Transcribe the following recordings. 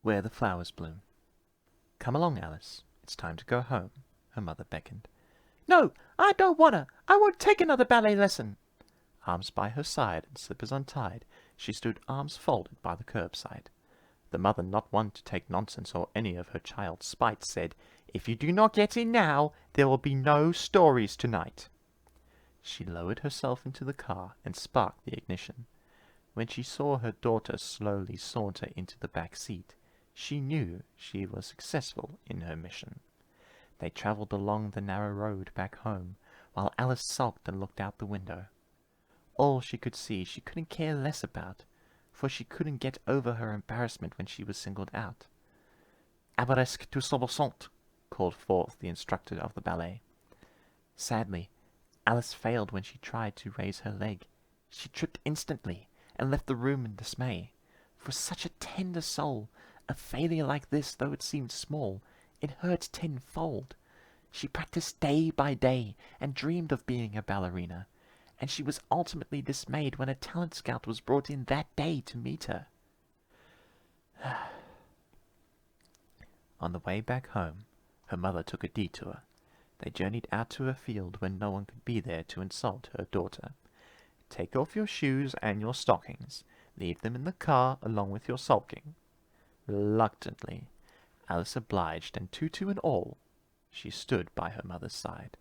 Where the flowers bloom. Come along, Alice. It's time to go home, her mother beckoned. No, I don't wanna. I won't take another ballet lesson. Arms by her side and slippers untied, she stood arms folded by the curbside. The mother, not one to take nonsense or any of her child's spite, said, "If you do not get in now, there will be no stories tonight." She lowered herself into the car and sparked the ignition. When she saw her daughter slowly saunter into the back seat, she knew she was successful in her mission. They travelled along the narrow road back home, while Alice sulked and looked out the window. All she could see she couldn't care less about, for she couldn't get over her embarrassment when she was singled out. "Abaresque tu soubessant," called forth the instructor of the ballet. Sadly, Alice failed when she tried to raise her leg. She tripped instantly and left the room in dismay. For such a tender soul, a failure like this, though it seemed small, it hurt tenfold. She practiced day by day and dreamed of being a ballerina, and she was ultimately dismayed when a talent scout was brought in that day to meet her. On the way back home, her mother took a detour. They journeyed out to a field where no one could be there to insult her daughter. "Take off your shoes and your stockings. Leave them in the car along with your sulking." Reluctantly, Alice obliged, and tutu and all, she stood by her mother's side.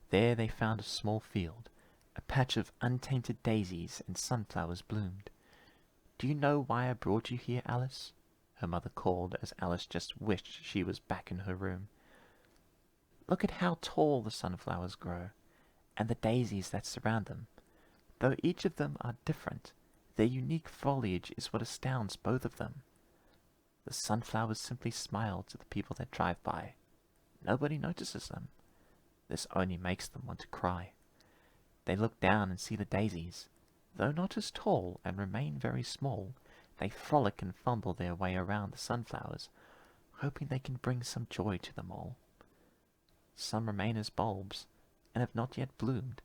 There they found a small field. A patch of untainted daisies and sunflowers bloomed. "Do you know why I brought you here, Alice?" her mother called, as Alice just wished she was back in her room. "Look at how tall the sunflowers grow, and the daisies that surround them. Though each of them are different, their unique foliage is what astounds both of them. The sunflowers simply smile to the people that drive by. Nobody notices them. This only makes them want to cry. They look down and see the daisies. Though not as tall and remain very small, they frolic and fumble their way around the sunflowers, hoping they can bring some joy to them all. Some remain as bulbs, and have not yet bloomed.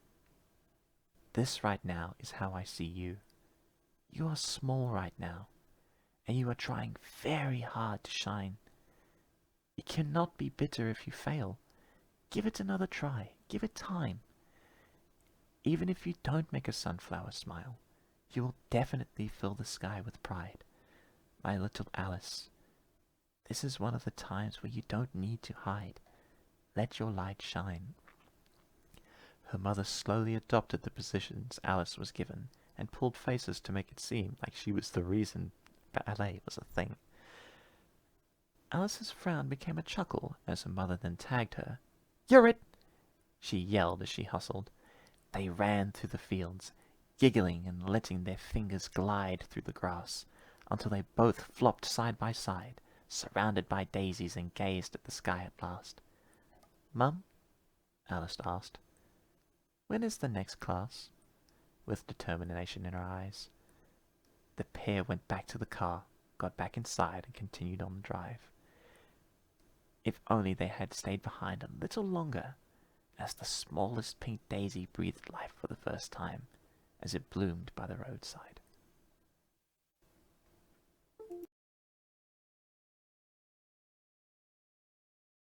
This right now is how I see you. You are small right now, and you are trying very hard to shine. You cannot be bitter if you fail. Give it another try. Give it time. Even if you don't make a sunflower smile, you will definitely fill the sky with pride. My little Alice, this is one of the times where you don't need to hide. Let your light shine." Her mother slowly adopted the positions Alice was given, and pulled faces to make it seem like she was the reason ballet was a thing. Alice's frown became a chuckle as her mother then tagged her. "You're it!" she yelled as she hustled. They ran through the fields, giggling and letting their fingers glide through the grass, until they both flopped side by side, surrounded by daisies, and gazed at the sky at last. "Mum?" Alice asked. "When is the next class?" with determination in her eyes. The pair went back to the car, got back inside, and continued on the drive. If only they had stayed behind a little longer, as the smallest pink daisy breathed life for the first time, as it bloomed by the roadside.